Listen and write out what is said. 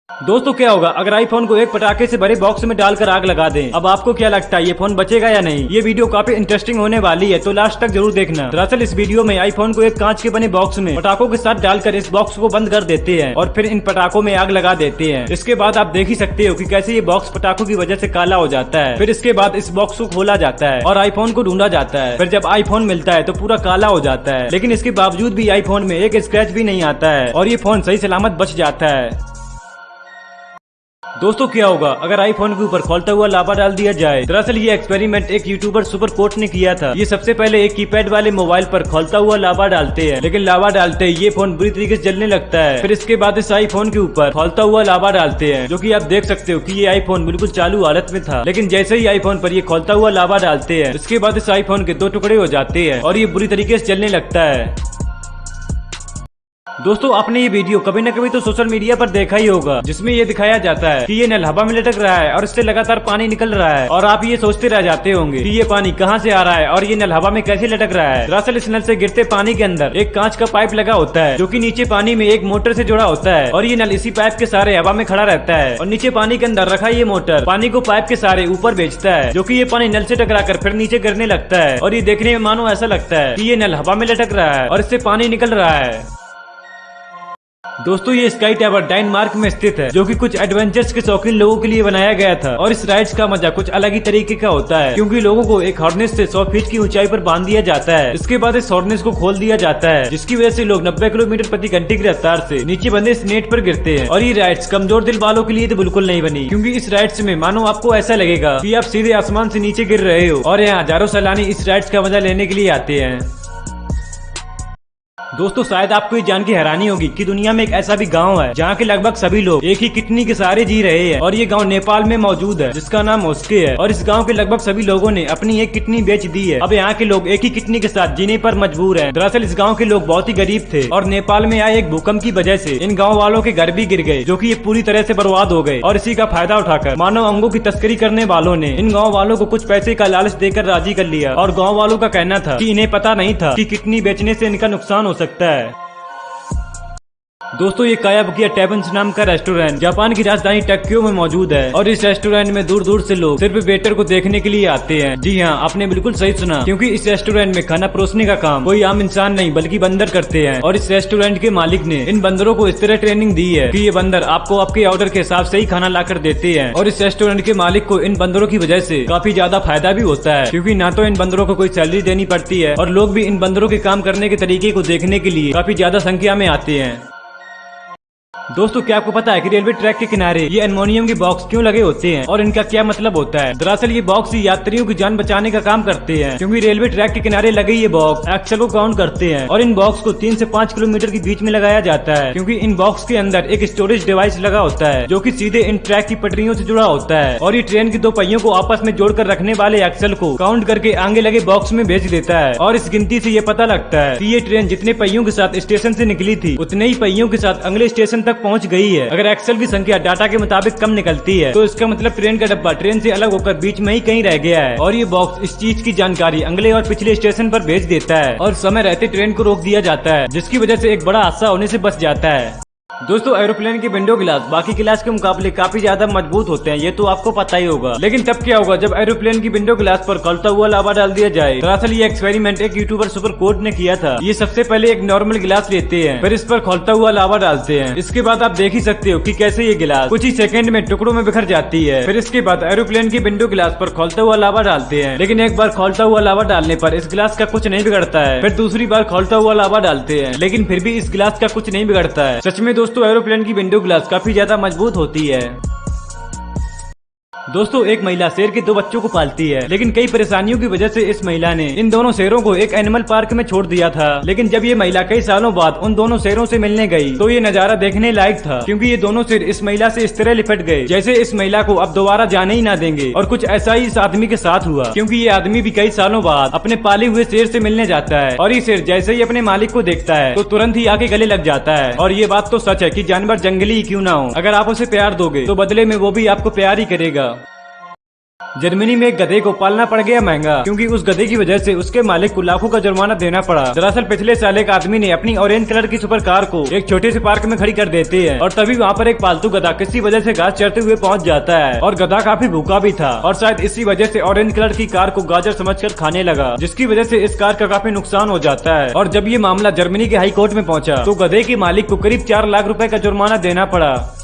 दोस्तों क्या होगा अगर आईफोन को एक पटाखे से भरे बॉक्स में डालकर आग लगा दें। अब आपको क्या लगता है ये फोन बचेगा या नहीं? ये वीडियो काफी इंटरेस्टिंग होने वाली है, तो लास्ट तक जरूर देखना। दरअसल इस वीडियो में आईफोन को एक कांच के बने बॉक्स में पटाखों के साथ डालकर इस बॉक्स को बंद कर देते हैं और फिर इन पटाखों में आग लगा देते हैं। इसके बाद आप देख ही सकते हो कि कैसे ये बॉक्स पटाखों की वजह से काला हो जाता है। फिर इसके बाद इस बॉक्स को खोला जाता है और आईफोन को ढूंढा जाता है। फिर जब आईफोन मिलता है तो पूरा काला हो जाता है, लेकिन इसके बावजूद भी आईफोन में एक स्क्रैच भी नहीं आता है और ये फोन सही सलामत बच जाता है। दोस्तों क्या होगा अगर आईफोन के ऊपर खोलता हुआ लावा डाल दिया जाए? दरअसल ये एक्सपेरिमेंट एक यूट्यूबर सुपर कोट ने किया था। ये सबसे पहले एक कीपैड वाले मोबाइल पर खोलता हुआ लावा डालते हैं, लेकिन लावा डालते ही ये फोन बुरी तरीके से जलने लगता है। फिर इसके बाद इस आईफोन के ऊपर खोलता हुआ लावा डालते हैं, जो कि आप देख सकते हो कि ये आईफोन बिल्कुल चालू हालत में था। लेकिन जैसे ही आईफोन पर ये खोलता हुआ लावा डालते हैं, इसके बाद इस आईफोन के दो टुकड़े हो जाते हैं और ये बुरी तरीके से जलने लगता है। दोस्तों आपने ये वीडियो कभी न कभी तो सोशल मीडिया पर देखा ही होगा, जिसमें ये दिखाया जाता है कि ये नल हवा में लटक रहा है और इससे लगातार पानी निकल रहा है और आप ये सोचते रह जाते होंगे कि ये पानी कहाँ से आ रहा है और ये नल हवा में कैसे लटक रहा है। दरअसल इस नल से गिरते पानी के अंदर एक कांच का पाइप लगा होता है, जो कि नीचे पानी में एक मोटर से जुड़ा होता है और ये नल इसी पाइप के सहारे हवा में खड़ा रहता है और नीचे पानी के अंदर रखा ये मोटर पानी को पाइप के सहारे ऊपर भेजता है, जो कि ये पानी नल से टकराकर फिर नीचे गिरने लगता है और ये देखने में मानो ऐसा लगता है कि ये नल हवा में लटक रहा है और इससे पानी निकल रहा है। दोस्तों ये स्काई टावर डेनमार्क में स्थित है, जो कि कुछ एडवेंचर्स के शौकीन लोगों के लिए बनाया गया था और इस राइड्स का मजा कुछ अलग ही तरीके का होता है, क्योंकि लोगों को एक हॉर्नेस से 100 फीट की ऊंचाई पर बांध दिया जाता है। इसके बाद इस हॉर्नेस को खोल दिया जाता है, जिसकी वजह से लोग 90 किलोमीटर प्रति घंटे की रफ्तार से नीचे बंधे इस नेट पर गिरते हैं। और ये राइड्स कमजोर दिल वालों के लिए तो बिल्कुल नहीं बनी, क्योंकि इस राइड्स में मानो आपको ऐसा लगेगा कि आप सीधे आसमान से नीचे गिर रहे हो और यहाँ हजारों सैलानी इस राइड्स का मजा लेने के लिए आते हैं। दोस्तों शायद आपको ये जान के हैरानी होगी कि दुनिया में एक ऐसा भी गांव है जहाँ के लगभग सभी लोग एक ही किडनी के सहारे जी रहे हैं और ये गांव नेपाल में मौजूद है, जिसका नाम ओस्के है। और इस गांव के लगभग सभी लोगों ने अपनी एक किडनी बेच दी है। अब यहाँ के लोग एक ही किडनी के साथ जीने पर मजबूर हैं। दरअसल इस गाँव के लोग बहुत ही गरीब थे और नेपाल में आए एक भूकंप की वजह से इन गाँव वालों के घर भी गिर गए, जो की ये पूरी तरह से बर्बाद हो गए। और इसी का फायदा उठाकर मानव अंगों की तस्करी करने वालों ने इन गाँव वालों को कुछ पैसे का लालच देकर राजी कर लिया और गाँव वालों का कहना था कि इन्हें पता नहीं था कि किडनी बेचने से इनका नुकसान हो सकता है। दोस्तों ये कायाबुकिया टैबन्स नाम का रेस्टोरेंट जापान की राजधानी टोक्यो में मौजूद है और इस रेस्टोरेंट में दूर दूर से लोग सिर्फ वेटर को देखने के लिए आते हैं। जी हाँ, आपने बिल्कुल सही सुना, क्योंकि इस रेस्टोरेंट में खाना परोसने का काम कोई आम इंसान नहीं बल्कि बंदर करते हैं। और इस रेस्टोरेंट के मालिक ने इन बंदरों को इस तरह ट्रेनिंग दी है कि ये बंदर आपको आपके ऑर्डर के हिसाब से ही खाना ला कर देते हैं। और इस रेस्टोरेंट के मालिक को इन बंदरों की वजह से काफी ज्यादा फायदा भी होता है, क्योंकि ना तो इन बंदरों को कोई सैलरी देनी पड़ती है और लोग भी इन बंदरों के काम करने के तरीके को देखने के लिए काफी ज्यादा संख्या में आते हैं। दोस्तों क्या आपको पता है कि रेलवे ट्रैक के किनारे ये एल्युमिनियम के बॉक्स क्यों लगे होते हैं और इनका क्या मतलब होता है? दरअसल ये बॉक्स ही यात्रियों की जान बचाने का काम करते हैं, क्योंकि रेलवे ट्रैक के किनारे लगे ये बॉक्स एक्सेल को काउंट करते हैं और इन बॉक्स को 3 से 5 किलोमीटर के बीच में लगाया जाता है, क्योंकि इन बॉक्स के अंदर एक स्टोरेज डिवाइस लगा होता है, जो कि सीधे इन ट्रैक की पटरियों से जुड़ा होता है और ये ट्रेन के दो पहियों को आपस में जोड़कर रखने वाले एक्सेल को काउंट करके आगे लगे बॉक्स में भेज देता है। और इस गिनती से ये पता लगता है कि ये ट्रेन जितने पहियों के साथ स्टेशन से निकली थी उतने ही पहियों के साथ अगले स्टेशन तक पहुँच गई है। अगर एक्सेल की संख्या डाटा के मुताबिक कम निकलती है तो इसका मतलब ट्रेन का डब्बा ट्रेन से अलग होकर बीच में ही कहीं रह गया है और ये बॉक्स इस चीज की जानकारी अगले और पिछले स्टेशन पर भेज देता है और समय रहते ट्रेन को रोक दिया जाता है, जिसकी वजह से एक बड़ा हादसा होने से बच जाता है। दोस्तों एरोप्लेन के विंडो ग्लास बाकी ग्लास के मुकाबले काफी ज्यादा मजबूत होते हैं, ये तो आपको पता ही होगा। लेकिन तब क्या होगा जब एरोप्लेन की विंडो ग्लास पर खोलता हुआ लावा डाल दिया जाए? दरअसल ये एक्सपेरिमेंट एक यूट्यूबर सुपर कोड ने किया था। ये सबसे पहले एक नॉर्मल गिलास लेते हैं, फिर इस पर खोलता हुआ लावा डालते हैं। इसके बाद आप देख ही सकते हो कि कैसे ये गिलास कुछ ही सेकंड में टुकड़ों में बिखर जाती है। फिर इसके बाद एरोप्लेन की विंडो ग्लास पर खोलता हुआ लावा डालते हैं, लेकिन एक बार खोलता हुआ लावा डालने पर इस गिलास का कुछ नहीं बिगड़ता है। फिर दूसरी बार खोलता हुआ लावा डालते हैं, लेकिन फिर भी इस गिलास का कुछ नहीं बिगड़ता है। सच में दोस्तों एरोप्लेन की विंडो ग्लास काफी ज्यादा मजबूत होती है। दोस्तों एक महिला शेर के 2 बच्चों को पालती है, लेकिन कई परेशानियों की वजह से इस महिला ने इन दोनों शेरों को एक एनिमल पार्क में छोड़ दिया था। लेकिन जब ये महिला कई सालों बाद उन दोनों शेरों से मिलने गई तो ये नजारा देखने लायक था, क्योंकि ये दोनों शेर इस महिला से इस तरह लिपट गए जैसे इस महिला को अब दोबारा जाने ही ना देंगे। और कुछ ऐसा ही इस आदमी के साथ हुआ, क्योंकि ये आदमी भी कई सालों बाद अपने पाले हुए शेर से मिलने जाता है और ये शेर जैसे ही अपने मालिक को देखता है तो तुरंत ही आके गले लग जाता है। और ये बात तो सच है कि जानवर जंगली ही क्यों ना हो, अगर आप उसे प्यार दोगे तो बदले में वो भी आपको प्यार ही करेगा। जर्मनी में एक गधे को पालना पड़ गया महंगा, क्योंकि उस गधे की वजह से उसके मालिक को लाखों का जुर्माना देना पड़ा। दरअसल पिछले साल एक आदमी ने अपनी ऑरेंज कलर की सुपर कार को एक छोटे से पार्क में खड़ी कर देते हैं और तभी वहाँ पर एक पालतू गधा किसी वजह से घास चरते हुए पहुँच जाता है और गधा काफी भूखा भी था और शायद इसी वजह से ऑरेंज कलर की कार को गाजर समझकर खाने लगा, जिसकी वजह से इस कार का काफी नुकसान हो जाता है। और जब ये मामला जर्मनी के हाई कोर्ट में पहुंचा तो गधे के मालिक को करीब 4 लाख रुपए का जुर्माना देना पड़ा।